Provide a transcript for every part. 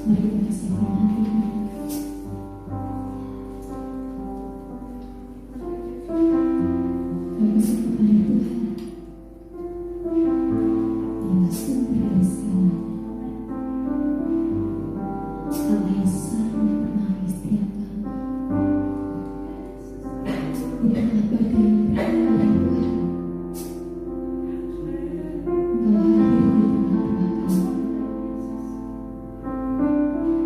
Mari kita siapkan hati. Fokus kepada Tuhan, Dia sumber dari segalanya. Allah yang selalu menemani setiap kami. Bukanlah berkah yang berasal dari Tuhan. Engkau hadir di tengah-tengah kami.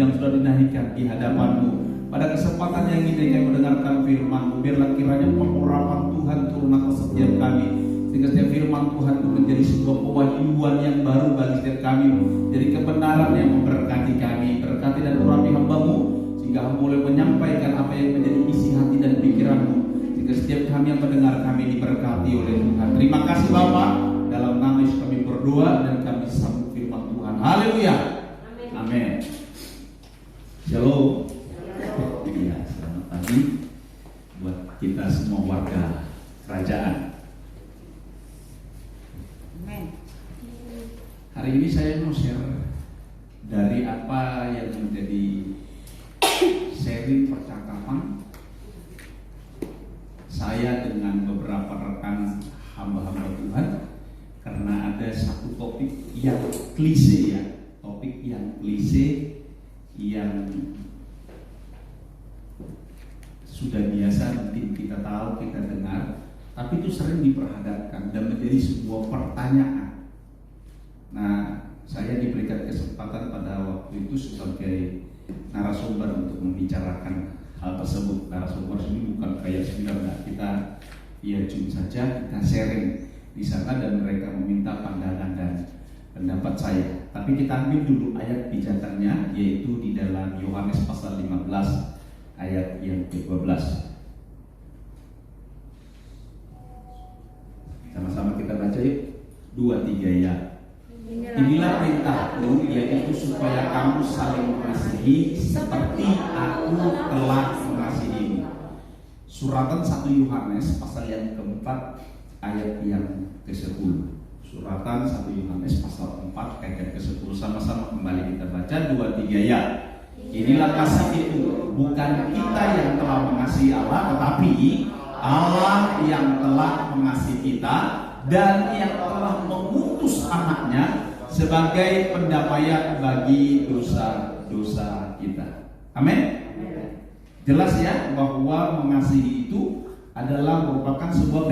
Yang sudah dinaikkan di hadapan-Mu. Pada kesempatan yang ini kami mendengarkan firman-Mu, biarlah kiranya pengurapan Tuhan turun atas setiap kami, sehingga setiap firman Tuhan itu menjadi sebuah pewahyuan yang baru bagi setiap kami, jadi kebenaran yang memberkati kami. Berkati dan urapi hamba-Mu, sehingga hamba boleh menyampaikan apa yang menjadi isi hati dan pikiran-Mu, sehingga setiap kami yang mendengar kami diberkati oleh Tuhan. Terima kasih Bapa, dalam nama Yesus kami berdoa dan kami sambut firman Tuhan. Haleluya. Amin. Shalom. Ya, selamat pagi buat kita semua warga kerajaan. Amin. Hari ini saya mau share dari apa yang menjadi seri percakapan saya dengan beberapa rekan hamba-hamba Tuhan, karena ada satu topik yang klise ya, topik yang klise yang sudah biasa mungkin kita tahu, kita dengar, tapi itu sering diperhadapkan dan menjadi sebuah pertanyaan. Nah, saya diberikan kesempatan pada waktu itu sebagai narasumber untuk membicarakan hal tersebut. Narasumber ini bukan kayak seminar, kita via Zoom saja, kita sharing di sana dan mereka meminta pandangan dan pendapat saya. Tapi kita ambil dulu ayat pijakannya, yaitu di dalam Yohanes pasal 15 ayat yang ke-12. Sama-sama kita baca yuk. 2-3 ya. Inilah perintahku, yaitu supaya kamu saling mengasihi seperti aku telah mengasihimu. Suratan 1 Yohanes pasal yang keempat ayat yang ke-10. Suratan 1 Yohanes pasal 4 ayat ke-10. Sama-sama kembali kita baca 2-3 ya. Inilah kasih itu, bukan kita yang telah mengasihi Allah, tetapi Allah yang telah mengasihi kita dan yang telah mengutus anaknya sebagai pendamaian bagi dosa-dosa kita. Amin. Jelas ya bahwa mengasihi itu adalah merupakan sebuah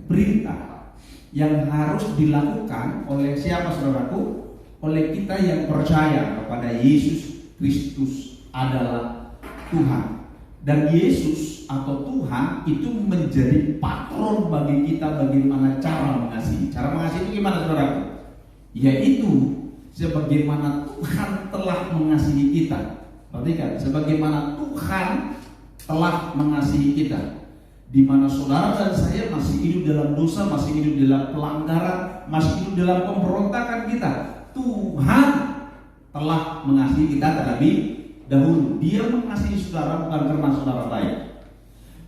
perintah yang harus dilakukan oleh siapa saudaraku? Oleh kita yang percaya kepada Yesus Kristus adalah Tuhan. Dan Yesus atau Tuhan itu menjadi patron bagi kita bagaimana cara mengasihi. Cara mengasihi itu gimana saudaraku? Yaitu sebagaimana Tuhan telah mengasihi kita. Perhatikan, sebagaimana Tuhan telah mengasihi kita. Di mana saudara dan saya masih hidup dalam dosa, masih hidup dalam pelanggaran, masih hidup dalam pemberontakan kita, Tuhan telah mengasihi kita terlebih dahulu. Dia mengasihi saudara bukan karena saudara baik.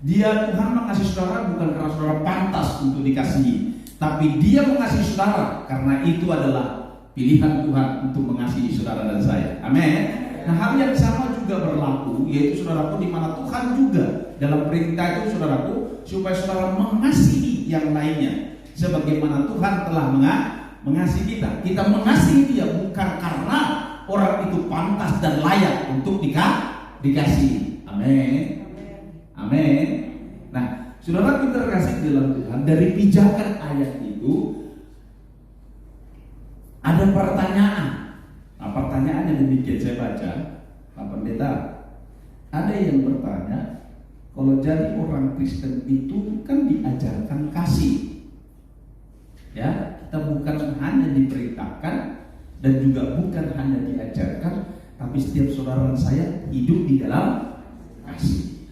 Tuhan mengasihi saudara bukan karena saudara pantas untuk dikasihi, tapi Dia mengasihi saudara karena itu adalah pilihan Tuhan untuk mengasihi saudara dan saya. Amin. Nah, hal yang sama juga berlaku, yaitu saudaraku, di mana Tuhan juga dalam perintah itu saudaraku, supaya saudara mengasihi yang lainnya sebagaimana Tuhan telah mengasihi kita. Kita mengasihi Dia bukan karena orang itu pantas dan layak untuk dikasihi. Amin. Amin. Nah, saudara kita kasih dalam Tuhan, dari pijakan ayat itu ada pertanyaan. Nah, pertanyaannya demikian, saya baca, Pak Pendeta. Ada yang bertanya, kalau jadi orang Kristen itu kan diajarkan kasih. Ya, kita bukan hanya diperintahkan dan juga bukan hanya diajarkan, tapi setiap saudara saya hidup di dalam kasih.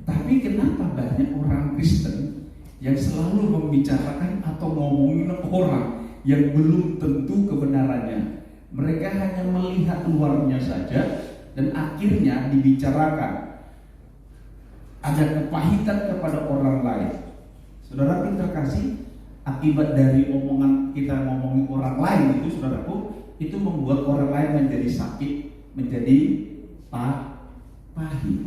Tapi kenapa banyak orang Kristen yang selalu membicarakan atau ngomongin orang yang belum tentu kebenarannya? Mereka hanya melihat luarnya saja dan akhirnya dibicarakan. Ada kepahitan kepada orang lain. Saudara yang terkasih, akibat dari omongan kita ngomongin orang lain itu, saudaraku, itu membuat orang lain menjadi sakit, menjadi pahit.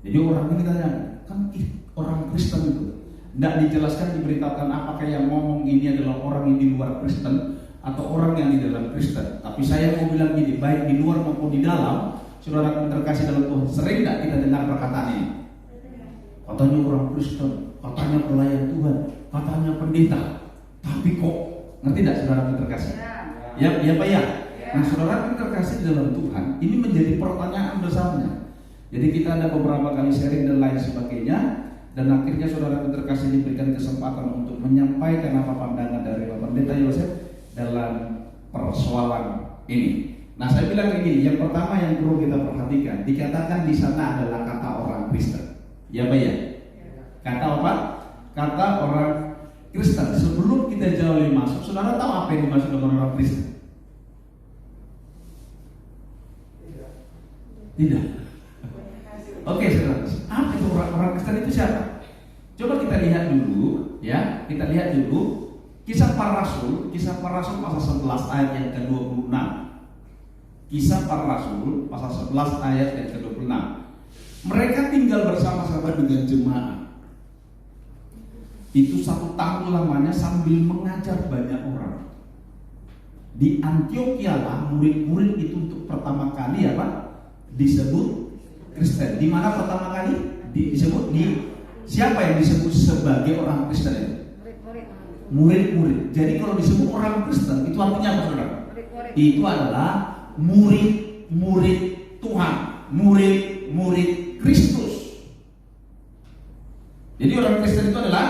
Jadi orang ini tanya, kan orang Kristen itu tidak dijelaskan, diberitakan apakah yang ngomong ini adalah orang yang di luar Kristen atau orang yang di dalam Kristen. Tapi saya mau bilang gini, baik di luar maupun di dalam, saudara yang terkasih dalam Tuhan, sering tidak kita dengar perkataan ini? Katanya orang Kristen, katanya pelayan Tuhan, katanya pendeta, tapi kok, ngerti tidak saudara yang terkasih? Ya Pak ya. Nah saudara yang terkasih dalam Tuhan, ini menjadi pertanyaan besarnya. Jadi kita ada beberapa kali sharing dan lain sebagainya, dan akhirnya saudara yang terkasih diberikan kesempatan untuk menyampaikan apa pandangan dari Bapak Pendeta Yosef dalam persoalan ini. Nah saya bilang begini, yang pertama yang perlu kita perhatikan, dikatakan di sana adalah kata orang Kristen. Ya Pak ya. Kata apa? Kata orang Kristen. Sebelum kita jauh lebih masuk, saudara tahu apa yang dimaksud dengan orang Kristen? Tidak. Oke, saudara. Apa itu orang Kristen itu siapa? Coba kita lihat dulu, ya. Kita lihat dulu Kisah Para Rasul pasal 11 ayat yang ke-26. Kisah Para Rasul pasal 11 ayat yang ke-26. Mereka tinggal bersama-sama dengan jemaat. Itu 1 tahun lamanya sambil mengajar banyak orang. Di Antioquia lah murid-murid itu untuk pertama kali apa? Disebut Kristen. Di mana pertama kali disebut? Di siapa yang disebut sebagai orang Kristen itu? Murid-murid. Jadi kalau disebut orang Kristen itu artinya apa, saudara? Itu adalah murid-murid Tuhan, murid-murid Kristus. Jadi orang Kristen itu adalah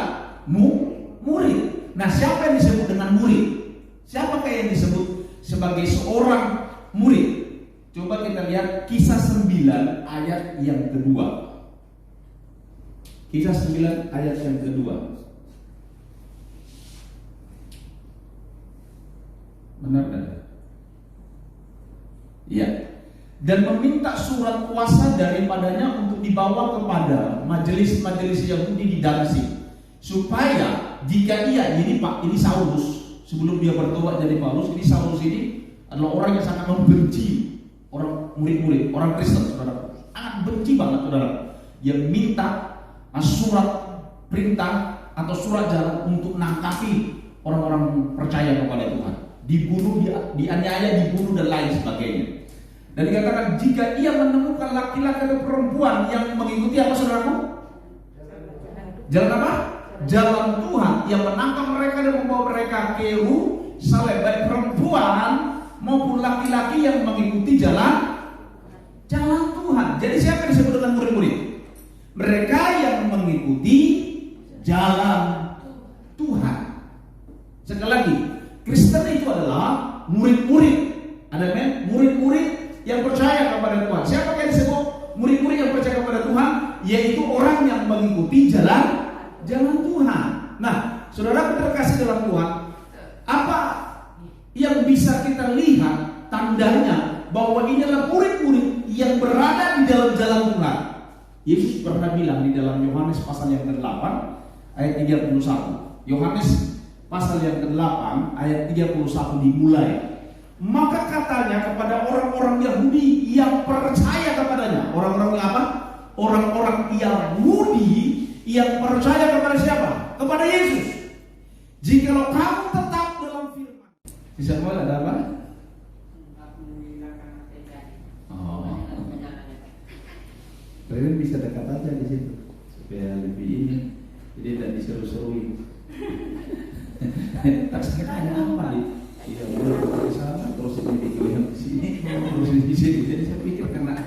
murid. Nah, siapa yang disebut dengan murid? Siapakah yang disebut sebagai seorang murid? Coba kita lihat Kisah 9 ayat yang kedua. Kisah 9 ayat yang kedua. Benar kan? Iya. Dan meminta surat kuasa daripadanya untuk dibawa kepada majelis-majelis Yahudi di Damsyik, supaya jika ini Saulus, sebelum dia bertobat jadi Paulus, ini Saulus ini adalah orang yang sangat membenci orang murid-murid, orang Kristen, saudara, sangat benci banget, saudara. Dia minta surat perintah atau surat jalan untuk nangkapi orang-orang percaya kepada Tuhan, dibunuh, dianiaya, dibunuh dan lain sebagainya. Dan dikatakan jika ia menemukan laki-laki atau perempuan yang mengikuti apa, saudaraku? Jalan apa? Jalan Tuhan, yang menangkap mereka dan membawa mereka ke Yerusalem, baik perempuan maupun laki-laki yang mengikuti jalan Tuhan. Jadi siapa yang disebut dengan murid-murid? Mereka yang mengikuti jalan Tuhan. Sekali lagi, Kristen itu adalah murid-murid. Ada murid-murid yang percaya kepada Tuhan. Siapa yang disebut murid-murid yang percaya kepada Tuhan? Yaitu orang yang mengikuti jalan Tuhan. Nah, saudara terkasih dalam Tuhan, apa yang bisa kita lihat tandanya bahwa ini adalah murid-murid yang berada di dalam jalan Tuhan? Yesus pernah bilang di dalam Yohanes pasal yang ke-8 ayat 31. Yohanes pasal yang ke-8 ayat 31 dimulai. Maka katanya kepada orang-orang Yahudi yang percaya kepadanya. Orang-orang apa? Orang-orang Yahudi yang percaya kepada siapa? Kepada Yesus. Jikalau kamu tetap dalam firman. Di Samuel ada apa? Oh. Kalian bisa dekat aja di situ supaya lebih ini. Jadi tidak diseru-seruin. Tak sekiranya apa nih? Iya, udah ke sana terus ini di sini, terus di sini. Jadi saya pikir karena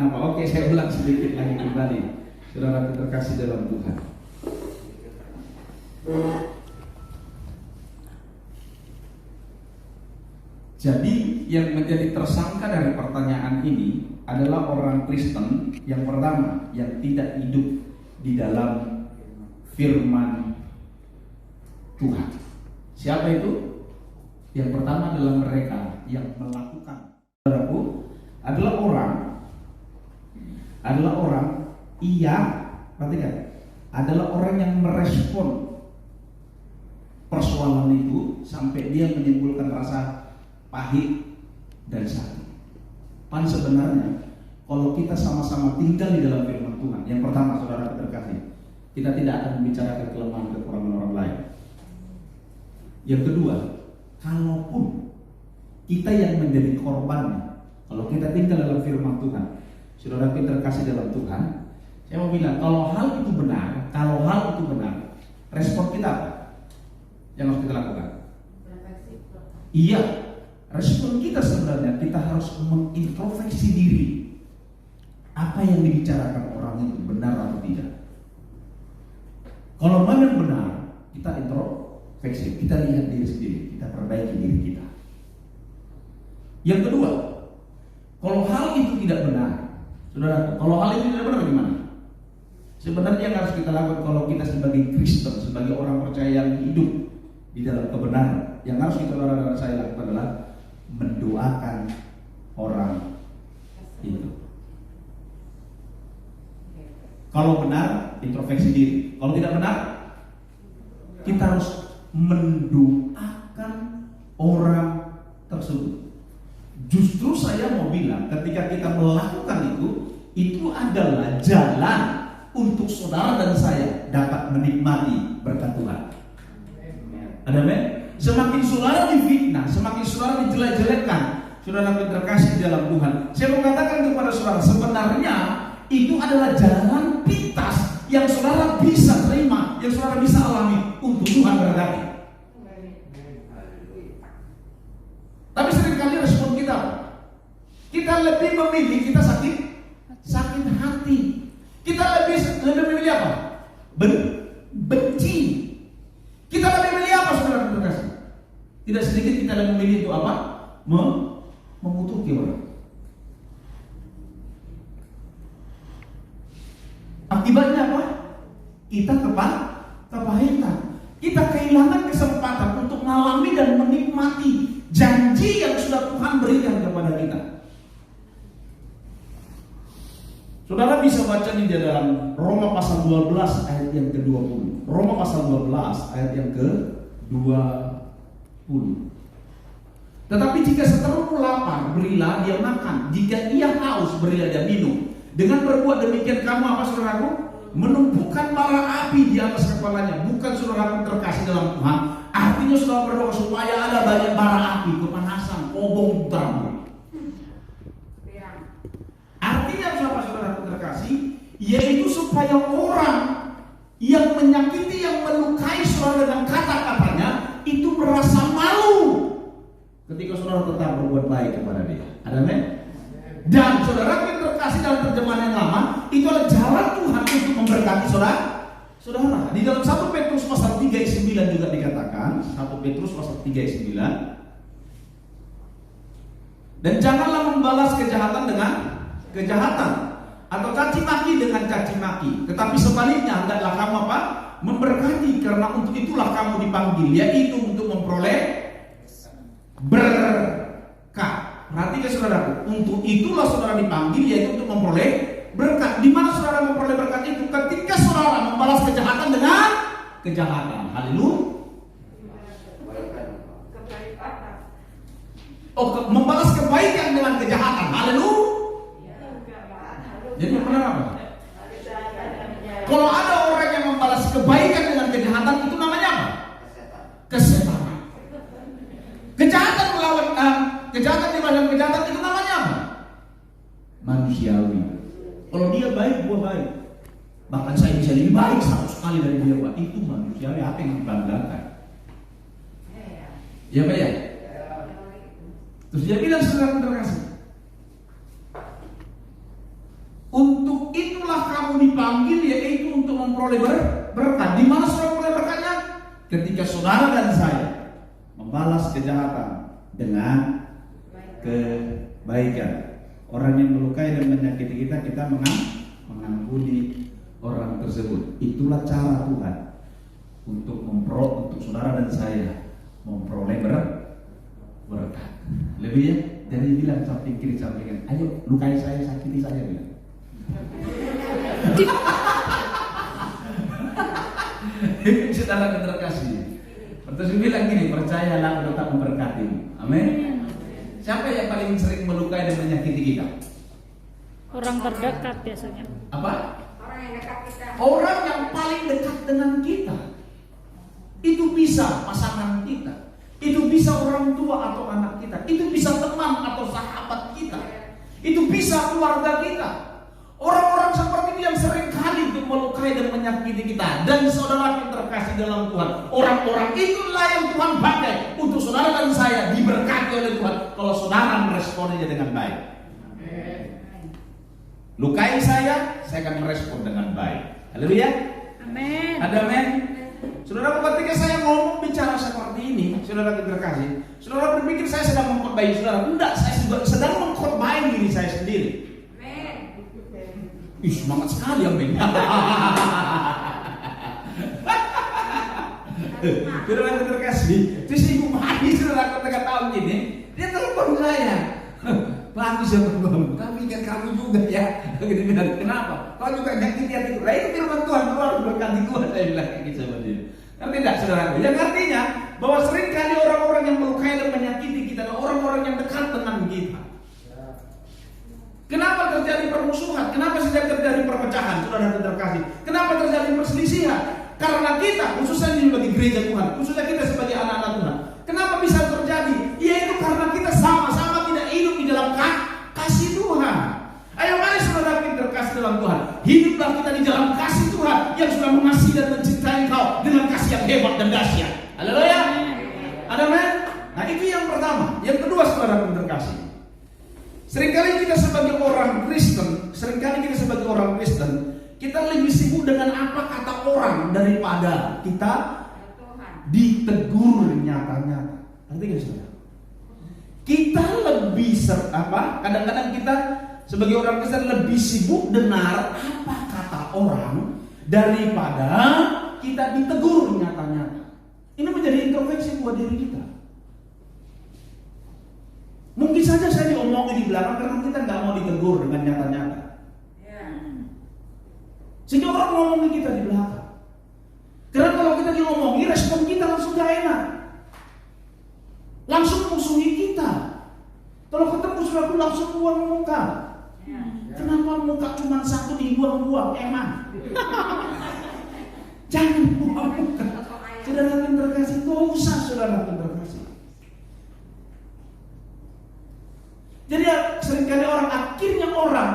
apa? Oke, saya ulang sedikit lagi kembali. Saudara terkasih dalam Tuhan. Jadi yang menjadi tersangka dari pertanyaan ini adalah orang Kristen yang pertama yang tidak hidup di dalam firman Tuhan. Siapa itu? Yang pertama adalah mereka yang melakukan. Saudaraku, adalah orang perhatikan, adalah orang yang merespon persoalan itu sampai dia menimbulkan rasa pahit dan sakit. Pan sebenarnya kalau kita sama-sama tinggal di dalam firman Tuhan, yang pertama saudara terkasih, kita tidak akan membicarakan kelemahan kekurangan orang lain. Yang kedua, kalaupun kita yang menjadi korbannya, kalau kita tinggal dalam firman Tuhan, saudara terkasih dalam Tuhan, saya mau bilang kalau hal itu benar, respon kita apa? Yang harus kita lakukan? Iya, respon kita sebenarnya kita harus mengintrospeksi diri. Apa yang dibicarakan orang itu benar atau tidak? Kalau memang benar, kita introspeksi, kita lihat diri sendiri, kita perbaiki diri kita. Yang kedua, kalau hal itu tidak benar, saudara, kalau hal itu tidak benar gimana? Sebenarnya yang harus kita lakukan kalau kita sebagai Kristen, sebagai orang percaya yang hidup di dalam kebenaran, yang harus kita lakukan, saya lakukan adalah mendoakan orang itu. Kalau benar, introspeksi diri. Kalau tidak benar, kita harus mendoakan orang tersebut. Justru saya mau bilang, ketika kita melakukan itu adalah jalan untuk saudara dan saya dapat menikmati berkat Tuhan. Ada men? Semakin saudara difitnah, semakin saudara dijelek-jelekkan, saudara terkasih di dalam Tuhan. Saya mau katakan kepada saudara, sebenarnya itu adalah jalan pintas yang saudara bisa terima, yang saudara bisa alami untuk Tuhan berkati. Tapi seringkali respon kita lebih memilih, kita sakit hati. Kita lebih memilih apa? Benci. Kita lebih memilih apa, saudara terkasih? Tidak sedikit kita lebih memilih itu apa? Mengutuki orang. Akibatnya apa? Kita kepahitan. Kita kehilangan kesempatan untuk mengalami dan menikmati janji yang sudah Tuhan berikan kepada kita. Saudara bisa baca di dalam Roma pasal 12 ayat yang ke-20. Roma pasal 12 ayat yang ke-20. Tetapi jika seterumu lapar, berilah dia makan. Jika ia haus, berilah dia minum. Dengan berbuat demikian kamu apa, saudaraku? Menumpukan bara api di atas kepalanya. Bukan saudaraku terkasih dalam Tuhan. Artinya saudara berdoa supaya ada banyak bara api, kepanasan, obong terang. Artinya apa, saudaraku terkasih? Yaitu supaya orang yang menyakiti, yang melukai saudara dengan kata-katanya itu merasa malu ketika saudara tetap berbuat baik kepada dia. Ada men? Dan saudara yang terkasih dalam terjemahan yang lama, itu adalah jalan Tuhan untuk memberkati saudara. Di dalam 1 Petrus pasal 3 ayat 9 juga dikatakan, 1 Petrus pasal 3 ayat 9. Dan janganlah membalas kejahatan dengan kejahatan, atau caci maki dengan caci maki, tetapi sebaliknya hendaklah kamu apa? Memberkati, karena untuk itulah kamu dipanggil, yaitu untuk memperoleh berkat. Perhatikan saudaraku, untuk itulah saudara dipanggil, yaitu untuk memperoleh berkat. Di mana saudara memperoleh berkat itu? Ketika saudara membalas kejahatan dengan kejahatan. Haleluya. Membalas kebaikan dengan kejahatan. Haleluya. Jadi benar apa? Kalau ada orang yang membalas kebaikan dengan kejahatan, itu namanya apa? Kesetanan. Kejahatan melawan kejahatan dibalas kejahatan, itu namanya apa? Manusiawi. Kalau dia baik, gua baik. Bahkan saya bisa lebih baik 100 kali dari dia, Pak. Itu manusiawi, apa yang dibanggakan? Ya Pak ya? Terus dia bilang, saudara terkasih, untuk itulah kamu dipanggil, yaitu untuk memperoleh berkat. Di mana saudara memperoleh berkatnya? Ketika saudara dan saya membalas kejahatan dengan kebaikan. Orang yang melukai dan menyakiti kita, kita mengampuni orang tersebut. Itulah cara Tuhan untuk saudara dan saya memperoleh berkat. Lebih ya, dari bilang samping kiri samping kanan, ayo lukai saya, sakiti saya bilang. Saudara yang terkasih, terus bilang gini, percayalah tetap memberkati. Amin. Siapa yang paling sering melukai dan menyakiti kita? Orang terdekat biasanya. Apa? Orang yang dekat kita. Orang yang paling dekat dengan kita. Itu bisa pasangan kita, itu bisa orang tua atau anak kita, itu bisa teman atau sahabat kita, itu bisa keluarga kita. Orang-orang seperti itu yang sering kali untuk melukai dan menyakiti kita. Dan saudara yang terkasih dalam Tuhan, orang-orang itulah yang Tuhan pakai untuk saudara dan saya diberkati oleh Tuhan kalau saudara meresponnya dengan baik. Lukai saya akan merespon dengan baik. Haleluya. Amin. Ada amin. Saudara, ketika saya ngomong bicara seperti ini, saudara terkasih, saudara berpikir saya sedang mengkhotbah saudara. Enggak, saya juga sedang mengkhotbah diri saya sendiri. Ih, semangat sekali amin. Saudara terkasih, terus ibu mati saudara ketika tahun ini, dia telepon saya. Bagus ya Bang, tapi kan kamu juga ya. Gitu bilang, kenapa? Kau juga nyakiti hati itu. Lah itu firman Tuhan, kau harus berkati gua, saya bilang gitu sama dia. Ngerti tidak saudara? Yang artinya bahwa sering kali orang-orang yang melukai dan menyakiti kita adalah orang-orang yang dekat dengan kita. Kenapa terjadi permusuhan? Kenapa sejak terjadi perpecahan, saudara terkasih? Kenapa terjadi perselisihan? Karena kita, khususnya di gereja Tuhan, khususnya kita sebagai anak-anak Tuhan. Kenapa bisa terjadi? Yaitu karena kita sama-sama tidak hidup di dalam kasih Tuhan. Ayo mari saudara kita terkasih dalam Tuhan, hiduplah kita di dalam kasih Tuhan yang sudah mengasihi dan mencintai kau dengan kasih yang hebat dan dahsyat. Haleluya. Amin. Nah itu yang pertama. Yang kedua saudara terkasih, seringkali kita sebagai orang Kristen, kita lebih sibuk dengan apa kata orang daripada kita ditegur nyata-nyata. Arti gak saudara? Kita lebih kadang-kadang kita sebagai orang Kristen lebih sibuk dengar apa kata orang daripada kita ditegur nyata-nyata. Ini menjadi introspeksi buat diri kita. Mungkin saja saya diomongin di belakang karena kita nggak mau ditegur dengan nyata-nyata. Sehingga orang ngomongin kita di belakang. Karena kalau kita diomongin, respon kita langsung gak enak, langsung musuhi kita. Kalau ketemu saudara langsung buang muka. Kenapa muka cuma satu dibuang-buang? Emang jangan buang muka. Saudara yang terkasih, gak usah saudara yang terkasih. Jadi seringkali akhirnya orang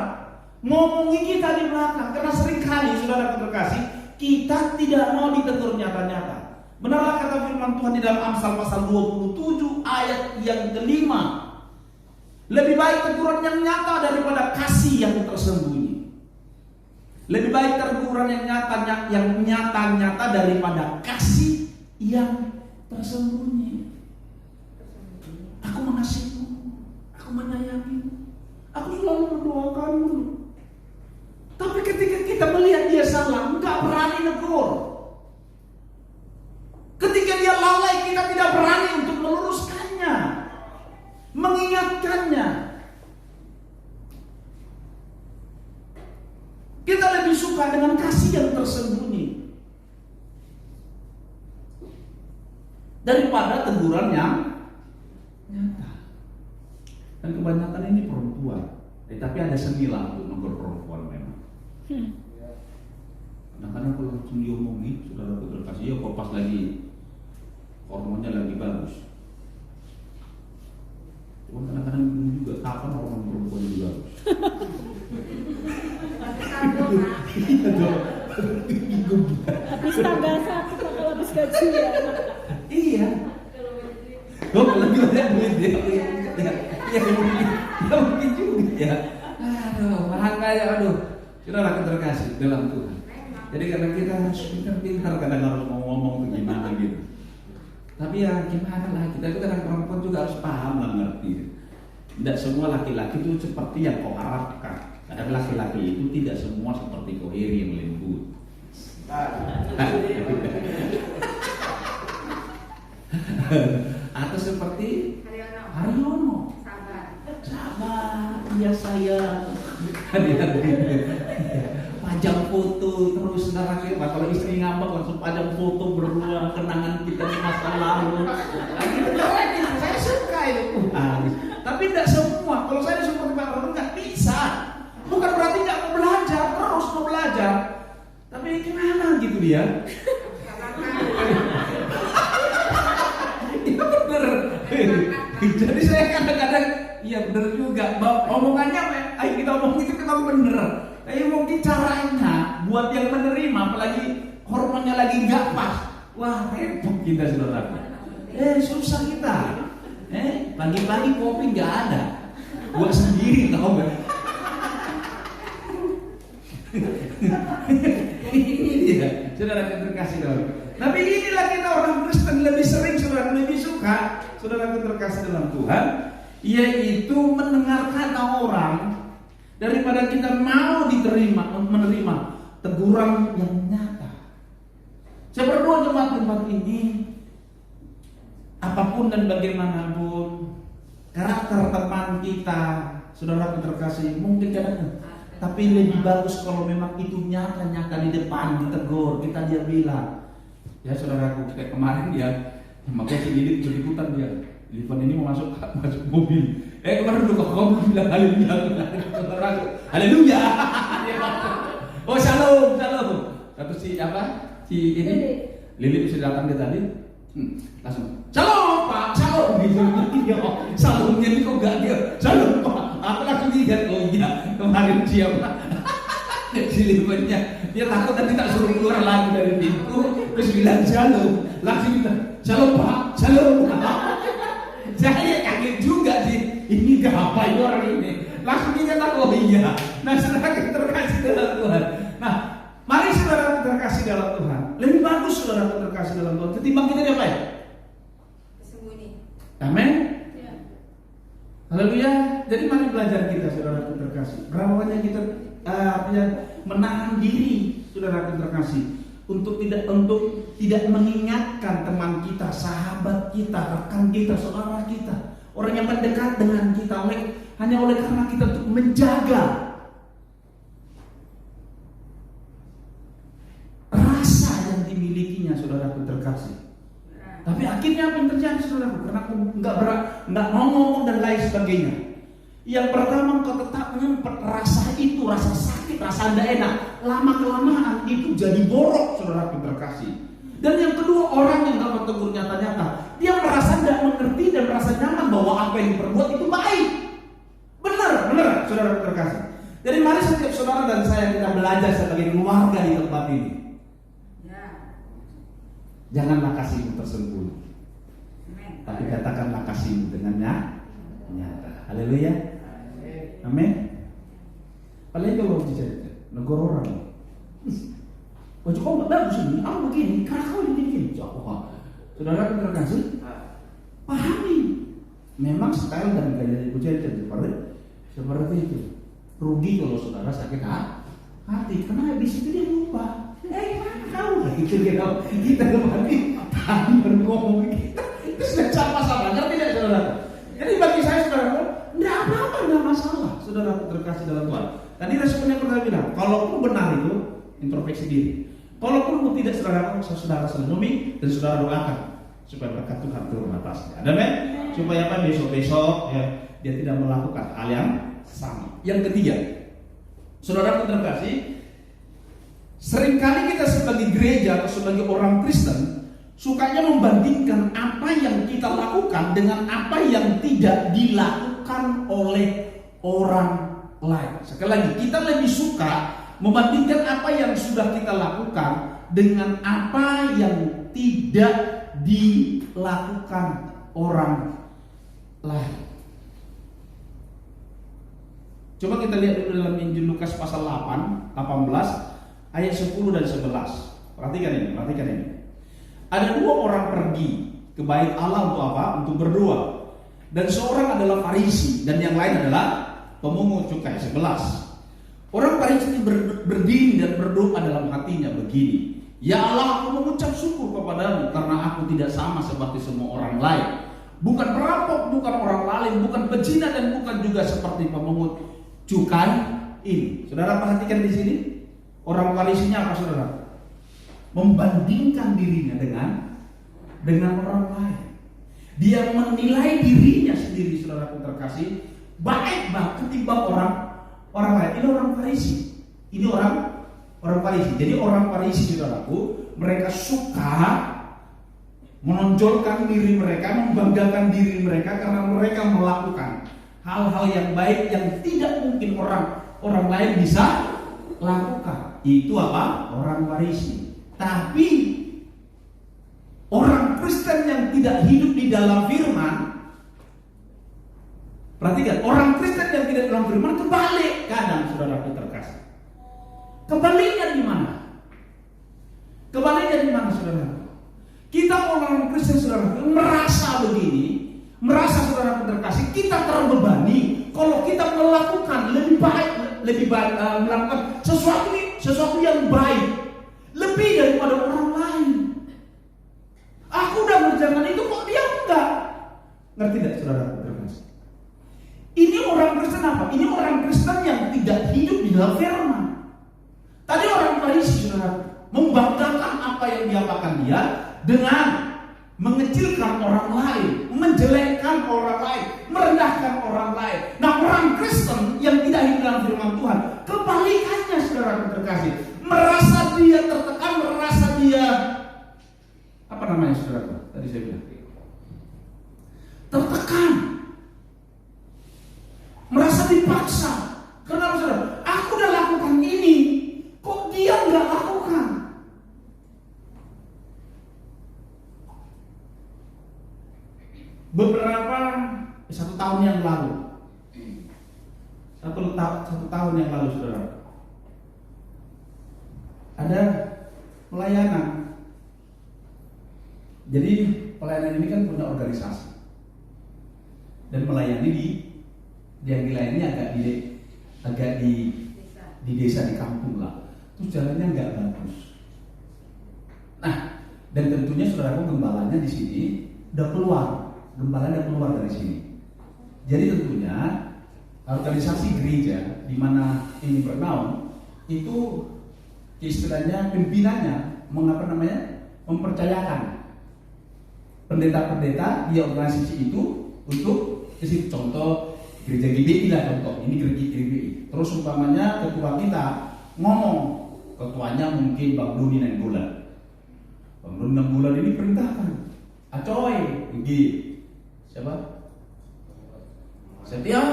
ngomongin kita di belakang. Karena seringkali saudara yang terkasih, kita tidak mau ditegur nyata-nyata. Benarlah kata firman Tuhan di dalam Amsal pasal 27 ayat yang kelima. Lebih baik teguran yang nyata daripada kasih yang tersembunyi. Lebih baik teguran yang nyata daripada kasih yang tersembunyi. Aku mengasihimu, aku menyayangimu, aku selalu mendoakanmu. Tapi ketika kita melihat dia salah, enggak berani negur. Ketika dia lalai, kita tidak berani untuk meluruskannya, mengingatkannya. Kita lebih suka dengan kasih yang tersembunyi daripada teguran yang nyata. Dan kebanyakan ini perempuan. Tapi ada seni lah untuk negur perempuan memang. Kadang-kadang kalau langsung diomongin, saudara terkasih, ya kok pas lagi hormonnya lagi bagus. Cuma kadang-kadang bingung juga kapan hormon perempuan itu bagus. Habis tanggal 1 kalau habis gajian. Iya. Kalau lebih banyak duit ya mungkin juga ya. Aduh, makanya saudara terkasih dalam Tuhan. Jadi kadang kita harus pintar-pintar, kadang harus ngomong tuh gimana gitu. Tapi ya gimana lah, kita itu kadang perempuan juga harus paham lah, ngerti. Tidak semua laki-laki itu seperti yang kau harapkan. Karena laki-laki itu tidak semua seperti kau iri yang lembut. Atau seperti Haryono. Sabar, ya saya. Pajang foto terus saudara. Kalau istri ngambek langsung pajang foto berdua kenangan kita di masa lalu. Saya suka itu. Tapi tidak semua. Kalau saya seperti Pak Rono nggak bisa. Bukan berarti nggak mau belajar, terus mau belajar. Tapi gimana gitu dia? Iya bener. Jadi saya kadang-kadang, iya bener juga. Omongannya, ayo kita omong itu kita bener. Tapi mungkin caranya buat yang menerima, apalagi hormonnya lagi nggak pas. Wah repot kita saudara. Susah kita. Pagi-pagi kopi nggak ada. Buat sendiri tau gak? Ini dia, saudara terkasih dalam. Tapi inilah kita orang Kristen lebih sering, saudara lebih suka, saudara terkasih dalam Tuhan, yaitu mendengarkan orang daripada kita mau menerima teguran yang nyata. Saya berdoa jemaat tempat ini, apapun dan bagaimanapun karakter teman kita, saudara terkasih, mungkin kadang, tapi lebih bagus kalau memang itu nyata-nyata di depan, ditegur, kita dia bilang, ya saudaraku, kayak kemarin dia, makanya si Lilith ikut-ikutan dia, Lilith ini mau masuk mobil, kemarin udah kok bilang haleluya, saudaraku, haleluya, oh shalom, satu si ini, Lilith bisa datang dia tadi, langsung, shalom Pak, shalom gitu, shalomnya ini kok gak dia, shalom Pak. Aku langsung lihat, oh iya kemarin siapa silipannya dia takut nanti tak suruh keluar lagi dari pintu terus bilang shalom, langsung bilang shalom Pak, shalom. Saya kaget juga sih, ini gak apa ini orang ini, langsung dia tahu, oh iya. Nah saudara terkasih dalam Tuhan, nah mari saudara terkasih dalam Tuhan, lebih bagus saudara terkasih dalam Tuhan ketimbang kita apa ya? Sembunyi. Amin. Haleluya. Jadi mari belajar kita saudara terkasih. Berapa banyak kita menahan diri saudara terkasih untuk tidak mengingatkan teman kita, sahabat kita, rekan kita, saudara kita, orang yang mendekat dengan kita hanya oleh karena kita untuk menjaga rasa yang dimilikinya saudara terkasih. Tapi akhirnya apa yang terjadi saudaraku? Karena aku nggak mau ngomong dan lain sebagainya. Yang pertama engkau tetap menyimpan rasa itu, rasa sakit, rasa tidak enak. Lama kelamaan itu jadi borok saudaraku terkasih. Dan yang kedua orang yang dapat tegur nyata-nyata, dia merasa tidak mengerti dan merasa nyaman bahwa apa yang diperbuat itu baik. Benar saudaraku terkasih. Jadi mari setiap saudara dan saya kita belajar sebagai keluarga di tempat ini. Janganlah kasihmu tersembunyi, tapi katakanlah kasihmu dengan nyata. Haleluya. Amin. Apalagi kalau bicara negara orang, baju kau nggak bagus ini, aku begini, karena kau ini saudara terkasih, pahami. Memang style dan gaya bicara seperti itu. Rugi kalau saudara sakit hati, karena habis itu dia lupa. Gimana kau? Kita mati tadi berngomong kita itu sudah sama-sama, ngerti tidak saudara? Jadi bagi saya saudara, tidak apa-apa, tidak masalah saudara terkasih dalam Tuhan. Tadi responnya pernah bilang, kalaupun benar itu introspeksi diri, kalaupun tidak saudara selesai dan saudara doakan supaya berkat Tuhan turun atasnya. Ada men? Supaya apa besok-besok ya, dia tidak melakukan hal yang sama. Yang ketiga, saudara terkasih, seringkali kita sebagai gereja atau sebagai orang Kristen sukanya membandingkan apa yang kita lakukan dengan apa yang tidak dilakukan oleh orang lain. Sekali lagi, kita lebih suka membandingkan apa yang sudah kita lakukan dengan apa yang tidak dilakukan orang lain. Coba kita lihat dulu dalam Injil Lukas pasal 18 ayat 10 dan 11. Perhatikan ini. Ada dua orang pergi ke bait Allah untuk apa? Untuk berdoa. Dan seorang adalah Farisi dan yang lain adalah pemungut cukai. 11. Orang Farisi ini berdiri dan berdoa dalam hatinya begini, ya Allah, aku mengucap syukur kepadamu karena aku tidak sama seperti semua orang lain. Bukan perampok, bukan orang lain, bukan pezina, dan bukan juga seperti pemungut cukai ini. Saudara perhatikan di sini, orang Farisinya apa, saudara? Membandingkan dirinya dengan orang lain. Dia menilai dirinya sendiri, saudara terkasih, baik ketimbang orang lain. Ini orang Farisi. Ini orang Farisi. Jadi orang Farisi, saudaraku, mereka suka menonjolkan diri mereka, membanggakan diri mereka karena mereka melakukan hal-hal yang baik yang tidak mungkin orang lain bisa lakukan. Itu apa? Orang Farisi. Tapi orang Kristen yang tidak hidup di dalam firman, perhatikan, orang Kristen yang tidak dalam firman kebalik kadang, saudara terkasih. Kebaliknya di mana? Kebaliknya di mana, saudara? Kita orang Kristen, saudara, merasa begini, merasa, saudara terkasih, kita terbebani kalau kita melakukan lebih baik melakukan sesuatu yang baik lebih daripada orang lain. Aku udah mengerjakan itu, kok dia enggak? Ngerti tidak, saudara terkasih? Ini orang Kristen apa? Ini orang Kristen yang tidak hidup di dalam firman. Tadi orang Farisi, saudara, membanggakan apa yang diapakan dia dengan mengecilkan orang lain, menjelekkan orang lain, merendahkan orang lain. Nah, orang Kristen yang tidak hidup dalam firman Tuhan, kebalikannya, saudara terkasih, merasa dia tertekan, merasa dia apa namanya, saudara? Tadi saya bilang tertekan, merasa dipaksa. Kenapa, saudara? Aku udah lakukan ini, kok dia nggak lakukan? Beberapa 1 tahun yang lalu, satu tahun yang lalu, saudara, ada pelayanan. Jadi pelayanan ini kan punya organisasi dan melayani di yang dilayani agak di desa, di kampung lah. Terus jalannya nggak bagus. Nah, dan tentunya saudaraku, gembalanya di sini udah keluar. Gembala dan keluar dari sini. Jadi tentunya organisasi gereja di mana ini bernaung itu istilahnya pimpinannya mempercayakan pendeta-pendeta di organisasi itu untuk isi contoh gereja GBI lah, contoh ini gereja GBI. Terus umpamanya ketua kita ngomong, ketuanya mungkin Bang Doni Nanggolan. Bang Doni Nanggolan ini perintahkan, acoy, pergi. Siapa? Setia.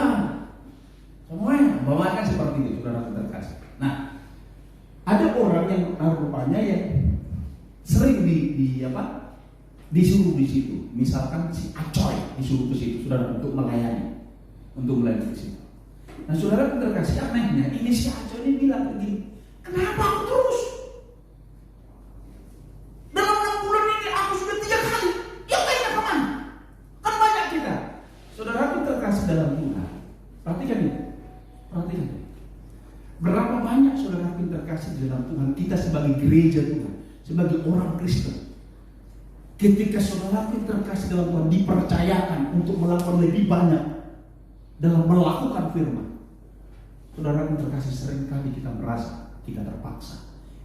Semuanya bawakan seperti itu, saudara terkasih. Nah, ada orang yang rupanya yang sering disuruh di situ. Misalkan si Acoy disuruh ke situ, saudara, untuk melayani di situ. Nah, saudara terkasih, anehnya ini si Acoy ini bilang begini, kenapa aku terus? Dalam 6 bulan ini aku sudah 3 kali. Yang lainnya kemana? Kan banyak kita. Saudara terkasih dalam Tuhan. Perhatikan ini. Berapa banyak saudara terkasih dalam Tuhan, kita sebagai gereja Tuhan, sebagai orang Kristen, ketika saudara terkasih dalam Tuhan dipercayakan untuk melakukan lebih banyak dalam melakukan firman, saudara terkasih, seringkali kita merasa kita terpaksa,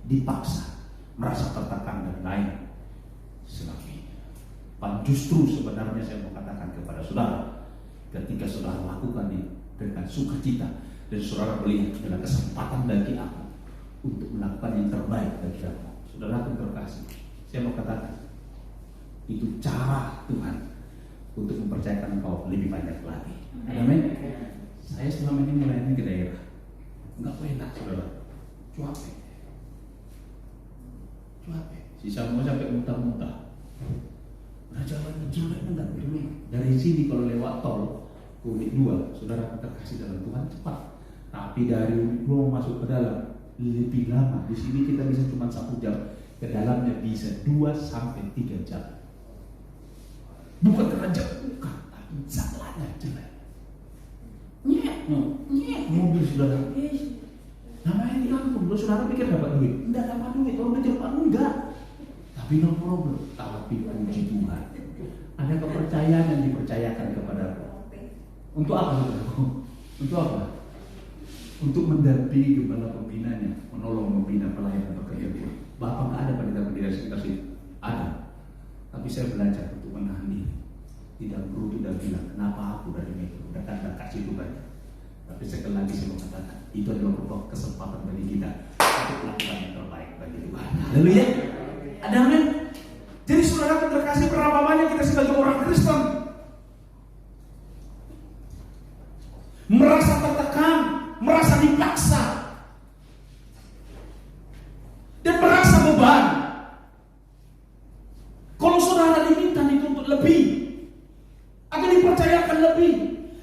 dipaksa, merasa tertekan dan lain sebagainya. Justru sebenarnya saya mau katakan kepada saudara, ketika saudara lakukan ini dengan sukacita dan saudara melihat adalah kesempatan bagi aku untuk melakukan yang terbaik bagi aku, saudara terkasih, saya mau katakan itu cara Tuhan untuk mempercayakan engkau lebih banyak lagi. Amin. Saya selama ini melayani ke daerah, enggak enak, saudara, cuape, sisa mau sampai muntah-muntah. Nah, jalan jelek enggak peduli. Dari sini kalau lewat tol Unit 2, saudara terkasih dalam Tuhan, cepat. Tapi dari Unit 2 masuk ke dalam lebih lama. Di sini kita bisa cuma 1 jam, ke dalamnya bisa 2 sampai 3 jam. Bukan karena jauh, bukan, tapi jalan. mobil saudara. Namanya diampun, saudara pikir dapat duit? Enggak dapat duit, orang pikir enggak. Tapi no problem, tapi puji Tuhan. Ada kepercayaan yang dipercayakan kepada Allah. Untuk apa saudara? Untuk apa? Untuk mendampingi gembala pembinanya, menolong membina pelayanan pekerja Tuhan. Bapak nggak ada pendeta-pendeta sekitar situ? Ada. Tapi saya belajar untuk menahan diri. Tidak perlu tidak bilang kenapa aku dari itu. Udah kan kasih itu banyak. Tapi sekali lagi saya mau katakan, itu adalah merupakan kesempatan bagi kita untuk melakukan yang terbaik bagi Tuhan. Haleluya. Ada amin. Jadi saudara terkasih, berapa banyak kita sebagai orang Kristen merasa tertekan, merasa dipaksa, dan merasa beban. Kalau saudara diminta itu untuk lebih, akan dipercayakan lebih.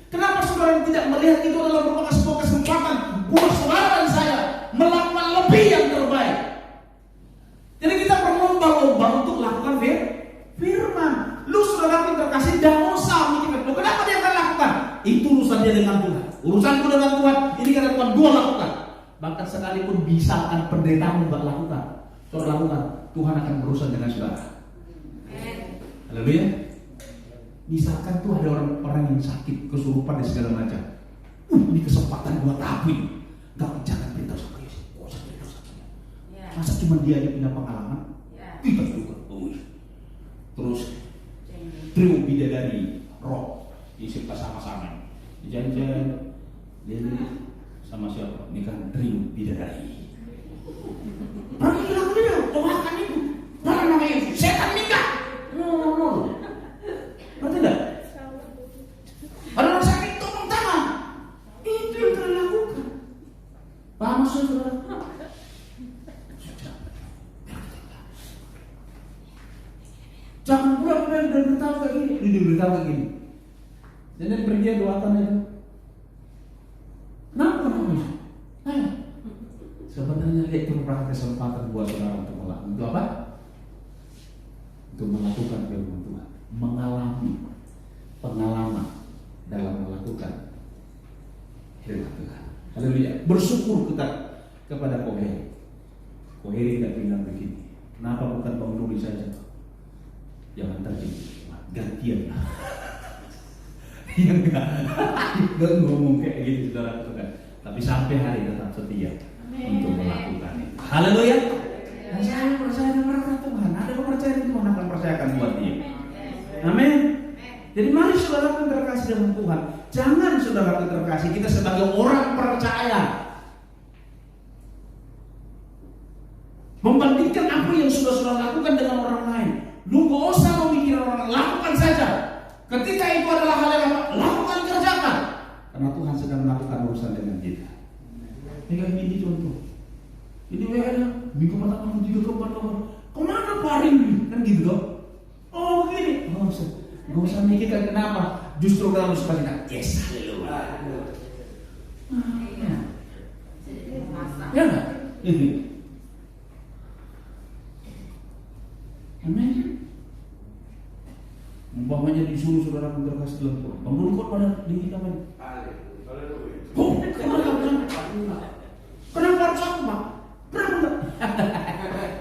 Kenapa saudara tidak melihat itu adalah merupakan sebuah kesempatan buat saudara dan saya melakukan lebih yang terbaik? Jadi kita berlomba-lomba untuk lakukan firman. Lu saudara yang terkasih, jangan usah mikirkan, kenapa dia akan lakukan? Itu urusan dia dengan Tuhan. Urusanku dengan Tuhan, ini karena Tuhan gua lakukan. Bahkan sekalipun misalkan pendetamu gak lakukan, saudara lakukan, Tuhan akan berurusan dengan saudara. Haleluya. Misalkan tuh ada orang yang sakit, kesurupan dan segala macam. Ini kesempatan buat aku ini. Jangan beritahu sama Yesus. Kok usah beritahu sama dia. Masa cuma dia yang punya pengalaman? Kita juga. Terus trio bidadari roh isi sama-sama. Janjian Lili sama siapa? Ini kan trio bidadari. Pergi bilang dia, doakan itu. Mana namanya Yesus? Setan nikah. No. Berarti enggak? Ada orang sakit, tolong tangan. Itu yang telah lakukan. Paham saudara? Jangan pura-pura udah beritahu kayak gini. Dia beritahu kayak gini. Dan pergi doakan itu. Kenapa kamu? Sebenarnya itu merupakan kesempatan buat saudara untuk melakukan. Untuk apa? Untuk melakukan firman Tuhan, mengalami pengalaman dalam melakukan firman Tuhan. Haleluya. Bersyukur kita kepada Koheri. Koheri tidak bilang begini, kenapa bukan Bang Nuri saja? Jangan terjadi, gantian. Yang enggak ngomong kayak gitu saudara. Tapi sampai hari tetap setia untuk melakukan itu. Haleluya. Dan saya percaya dengan Tuhan. Ada kepercayaan Tuhan akan percayakan buat dia. Amin. Jadi mari saudara terkasih dengan Tuhan. Jangan saudara terkasih kita sebagai orang percaya membandingkan apa yang sudah saudara lakukan dengan orang lain. Lu gak usah memikir orang, lakukan saja. Ketika itu adalah hal yang lakukan, kerjakan. Karena Tuhan sedang melakukan urusan dengan kita. Ini contoh. Ini ada minggu pertama, minggu kedua, kemana Pak hari ini? Kan gitu loh. Oh begini. Gak usah mikirkan kenapa. Justru kalau suka kita, yes, haleluya. Ya nggak? Ini. Amin. Umpamanya disuruh saudara terkasih dalam Tuhan. Bangun kok pada diri kami. Oh, kenapa harus aku, Pak? Kenapa?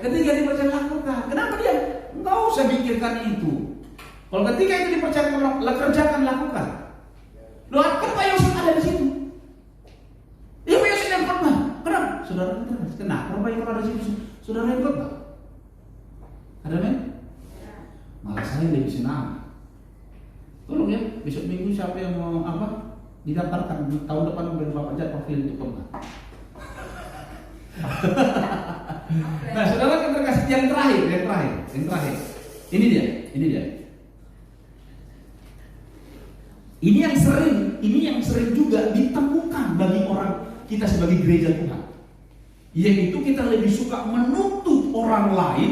Ketika dipercaya lakukan. Kenapa dia? Enggak usah pikirkan itu. Kalau ketika itu dipercayakan, kerjakan, lakukan. Loh, kenapa Yosef ada di situ? Ya Yosef yang khotbah. Kenapa? Saudara terkasih. Kenapa Bapak yang ada di situ? Saudara yang khotbah. Ada men? Malah saya lebih senang. Tolong ya, besok minggu siapa yang mau apa? Didaftarkan tahun depan memberi Bapak jadwal wakil untuk khotbah. Nah, saudara kan terkasih yang terakhir. Ini dia. Ini yang sering juga ditemukan bagi orang kita sebagai gereja Tuhan. Yaitu kita lebih suka menuntut orang lain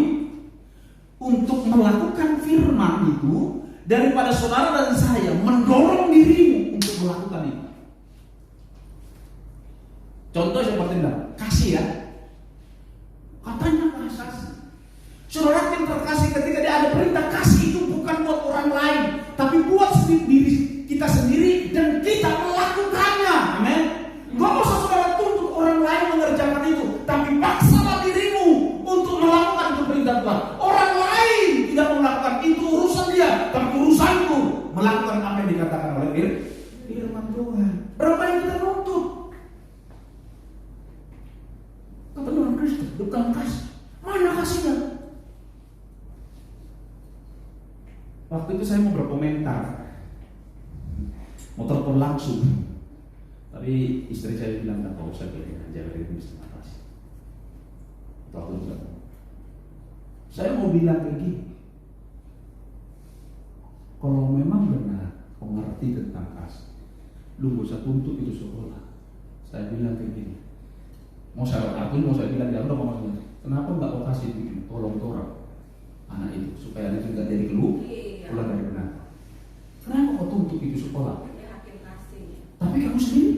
untuk melakukan firman itu daripada saudara dan saya mendorong dirimu untuk melakukan itu. Contoh seperti ini, kasih ya. Katanya kasih. Saudara yang terkasih ketika dia ada perintah kasih itu bukan buat orang lain, tapi buat diri kita sendiri dan kita melakukannya. Amin. melakukan apa yang dikatakan oleh firman Tuhan. Berapa yang kita nuntut? Kebenaran Kristus, bukan kasih. Mana kasihnya? Waktu itu saya mau berkomentar, mau telepon langsung, tapi istri saya bilang nggak usah pilih aja, dari itu terima kasih. Waktu itu saya mau bilang kayak gini, kalau memang benar kau ngerti tentang kasih, lu gak usah tuntut itu sekolah. Saya bilang kayak gini, mau saya bilang dia udah ngomong gini, kenapa nggak kau kasih bikin tolong orang anak itu supaya anak itu nggak jadi keluar dari benar. Kenapa kau tuntut itu sekolah? Tapi kamu sendiri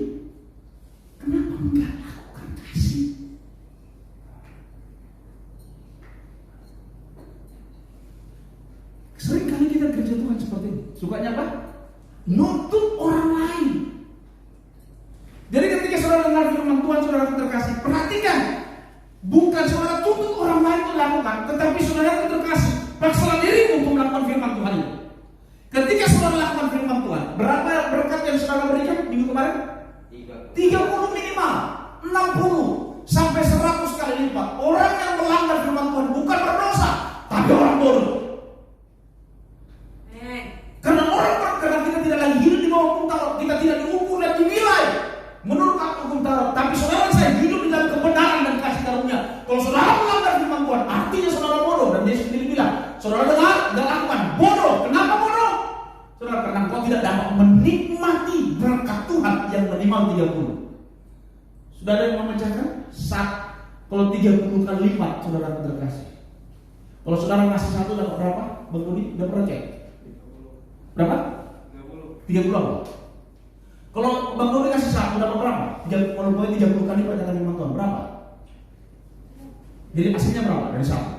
kenapa enggak lakukan kasih? Sering kali kita kerja Tuhan seperti ini. Sukanya apa? Nuntut orang lain. Jadi ketika saudara dengar firman Tuhan, saudara terkasih, perhatikan, bukan saudara tuntut orang lain untuk lakukan, tetapi saudara terkasih, paksalah diri untuk melakukan firman Tuhan itu. Ketika saudara lakukan firman Tuhan, berapa berkat yang saudara berikan minggu kemarin? 30 minimal, 60 sampai 100 kali lipat. Orang yang melanggar firman Tuhan bukan berdosa, tapi orang bodoh. Karena kita tidak lagi hidup di bawah hukum Taurat, kita tidak diukur dan dinilai menurut hukum Taurat. Tapi saudara saya hidup di dalam kebenaran dan kasih karunia. Kalau saudara melanggar firman Tuhan, artinya saudara bodoh. Dan Yesus sendiri bilang, saudara dengar dan lakukan bodoh. Kenapa bodoh? Saudara, karena kau tidak dapat menikmati berkat Tuhan yang minimal 30. Sudah ada yang memecahkan? Kalau 30 kali lipat saudara terkasih. Kalau saudara ngasih satu dapat berapa? Bang Dodi, udah pernah cek? Berapa? 30 apa? Kalau Bang Dodi kasih satu dapat berapa? Kalau boleh 30 kali lipat dengan firman Tuhan berapa? Jadi aslinya berapa dari satu?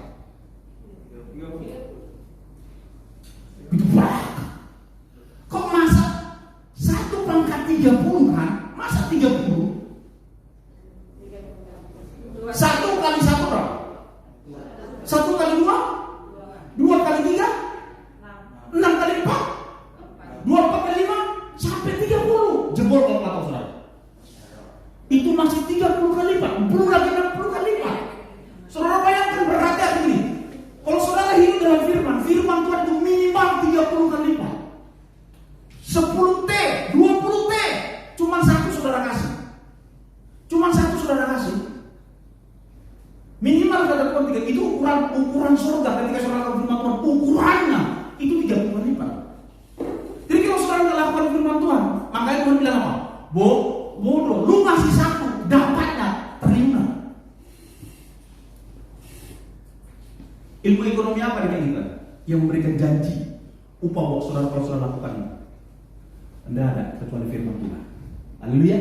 Itu banyak. Kok masa satu pangkat 30 kan? Masa 30? Satu kali satu berapa? Satu kali dua? Dua kali tiga? 6 kali 4? 24 kali 5? Sampai 30. Jebol kalau kata saudara. Itu masih 30 kali lipat. Belum lagi 60 kali lipat. Saudara bayangkan beratnya begini. Kalau saudara hidup dalam firman Tuhan itu minimal 30 kali lipat. 10 T, 20 T, cuma satu saudara kasih. Minimal kata Tuhan 3, itu ukuran surga. Ketika saudara lakukan firman Tuhan, ukurannya itu 30 kali lipat. Jadi kalau saudara melakukan firman Tuhan, makanya Tuhan bilang apa? Bodoh, lu ngasih satu, dapatnya triliunan. Ilmu ekonomi apa kita? Yang memberikan janji upah buat saudara kalau saudara lakukan ini. Anda ada kecuali firman Tuhan. Haleluya.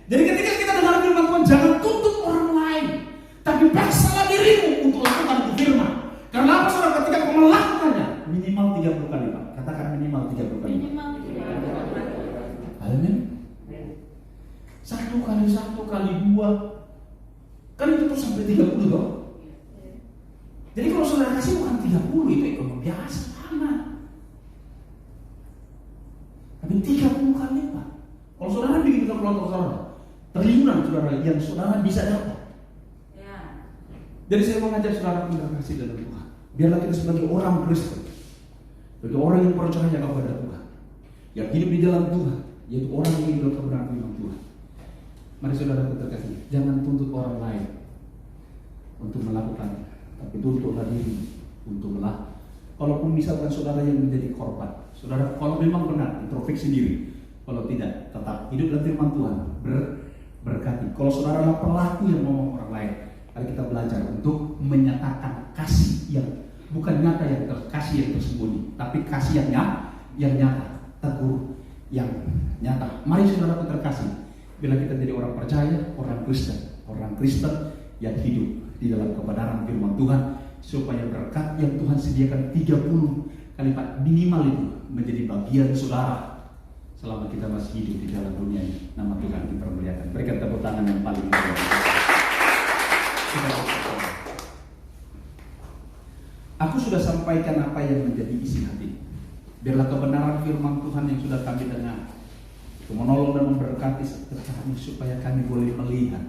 Jadi ketika kita dengar firman Tuhan, jangan tuntut orang lain, tapi paksalah dirimu untuk lakukan itu firman. Karena apa saudara? Ketika kau melakukannya minimal 30 kali lipat. Katakan minimal 30 kali lipat. Amin. Satu kali dua, kan itu terus sampai 30 toh. Jadi kalau saudara kasih bukan 30, itu ekonomi biasa banget. Tapi 30 kali lipat. Kalau saudara bikin kalkulator saudara, triliunan saudara yang saudara bisa dapat. Jadi saya mau ngajak saudara untuk kasih dalam Tuhan. Biarlah kita sebagai orang Kristen, sebagai orang yang percaya kepada Tuhan, yang hidup di dalam Tuhan, yaitu orang yang hidup kebenaran firman Tuhan. Mari saudara terkasih, jangan tuntut orang lain untuk melakukannya, tapi tuntutlah diri untuk melakukan. Kalaupun misalkan saudara yang menjadi korban, saudara kalau memang benar introspeksi diri, kalau tidak tetap hidup dalam firman Tuhan, berkati. Kalau saudara adalah pelaku yang ngomong orang lain, mari kita belajar untuk menyatakan kasih yang bukan nyata yang kasih yang tersembunyi, tapi kasih yang nyata, tegur yang nyata. Mari saudara terkasih, bila kita jadi orang percaya, orang Kristen yang hidup di dalam kebenaran firman Tuhan, supaya berkat yang Tuhan sediakan 30 kali lipat minimal itu menjadi bagian saudara selama kita masih hidup di dalam dunia ini. Nama Tuhan dipermuliakan. Berikan tepuk tangan yang paling meriah. Aku sudah sampaikan apa yang menjadi isi hati. Biarlah kebenaran kebenaran firman Tuhan yang sudah kami dengar. Menolong dan memberkati setiap kami supaya kami boleh melihat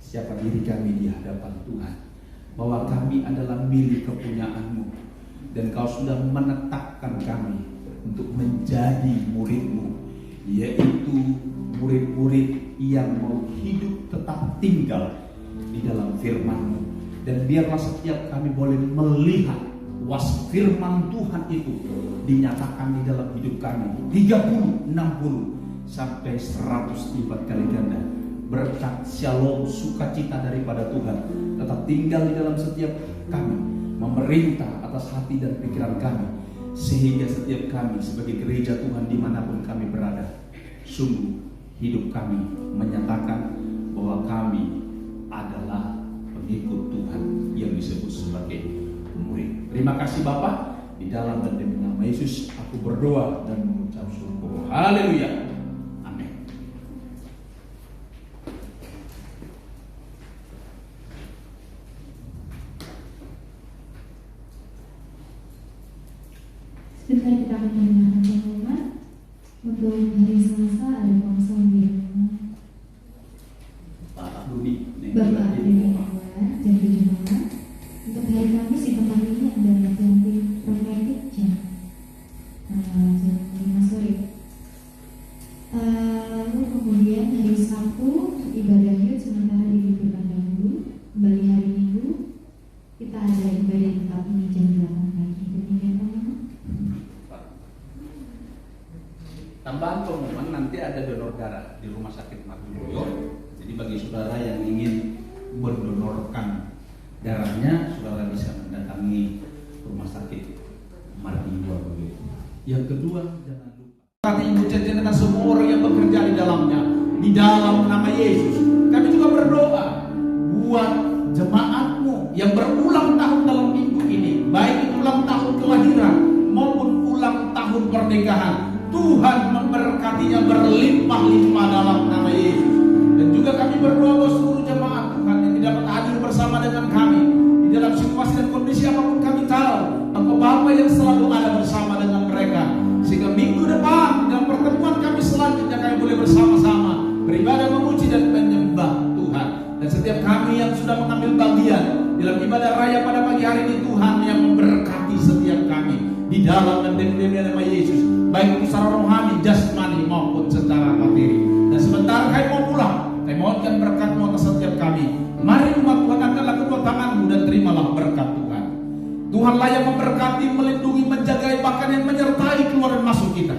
siapa diri kami di hadapan Tuhan, bahwa kami adalah milik kepunyaan-Mu, dan Kau sudah menetapkan kami untuk menjadi murid-Mu, yaitu murid-murid yang mau hidup tetap tinggal di dalam firman-Mu. Dan biarlah setiap kami boleh melihat was firman Tuhan itu dinyatakan di dalam hidup kami 30, 60 sampai 100 lipat kali ganda. Berkat, shalom, sukacita daripada Tuhan tetap tinggal di dalam setiap kami, memerintah atas hati dan pikiran kami, sehingga setiap kami sebagai gereja Tuhan dimanapun kami berada, sungguh hidup kami menyatakan bahwa kami adalah pengikut Tuhan yang disebut sebagai murid. Terima kasih Bapa, di dalam dan demi nama Yesus aku berdoa dan mengucap syukur. Haleluya. Sebentar kita akan mendengarkan pengumuman. Untuk hari Selasa ada konsel di rumah Bapak Budi, Bapak di luar jam 7 malam. Untuk hari Kamis di tempat ini ada ganti profetik jam 5 sore. Lalu kemudian hari Sabtu ibadah yud sementara diliburkan dahulu. Kembali hari Minggu kita ada ibadah di tempat ini jam 8 pagi. Demikian teman-teman. Tambahan pengumuman, nanti ada donor darah di Rumah Sakit Mardiwoyo. Jadi bagi saudara yang ingin mendonorkan darahnya, saudara bisa mendatangi Rumah Sakit Mardiwoyo. Yang kedua, jangan lupa kata Ibu Cece dan semua orang yang bekerja di dalamnya, di dalam nama Yesus. Kami juga berdoa buat jemaatmu yang berulang tahun dalam minggu ini, baik itu ulang tahun kelahiran maupun ulang tahun pernikahan. Tuhan memberkatinya berlimpah-limpah dalam nama Yesus. Dan juga kami berdoa buat seluruh jemaat Tuhan yang tidak hadir bersama dengan kami di dalam situasi dan kondisi apapun. Kami tahu Engkau Bapa yang selalu ada bersama dengan mereka, sehingga minggu depan dalam pertemuan kami selanjutnya kami boleh bersama-sama beribadah, memuji dan menyembah Tuhan. Dan setiap kami yang sudah mengambil bagian dalam ibadah raya pada pagi hari ini, Tuhan yang memberkati setiap kami di dalam dan demi nama Yesus, baik itu secara rohani, jasmani maupun secara materi. Dan sebentar kami mau pulang, kami mohonkan berkat-Mu atas setiap kami. Mari umat Tuhan, angkatlah kedua tangan-Mu dan terimalah berkat Tuhan. Tuhanlah yang memberkati, melindungi, menjaga, bahkan yang menyertai keluar dan masuk kita.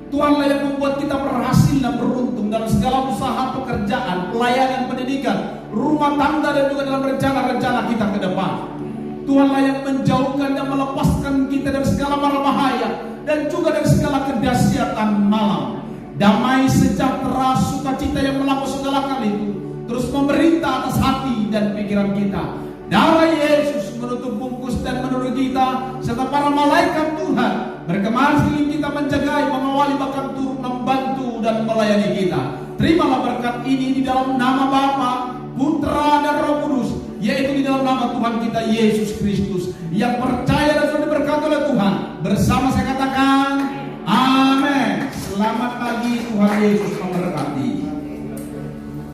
Tuhanlah yang membuat kita berhasil dan beruntung dalam segala usaha, pekerjaan, pelayanan, pendidikan, rumah tangga, dan juga dalam rencana-rencana kita ke depan. Tuhanlah yang menjauhkan dan melepaskan kita dari segala mara bahaya dan juga dari segala kedahsyatan malam. Damai, sejahtera, sukacita yang melampaui segala hal itu terus memerintah atas hati dan pikiran kita. Darah Yesus menutup bungkus dan menuruti kita, serta para malaikat Tuhan berkemah sekeliling kita, menjagai, mengawali, bahkan turut membantu dan melayani kita. Terimalah berkat ini di dalam nama Bapa, Putra dan Roh Kudus, yaitu di dalam nama Tuhan kita Yesus Kristus, yang percaya dan sudah diberkati oleh Tuhan. Bersama saya katakan amin. Selamat pagi, Tuhan Yesus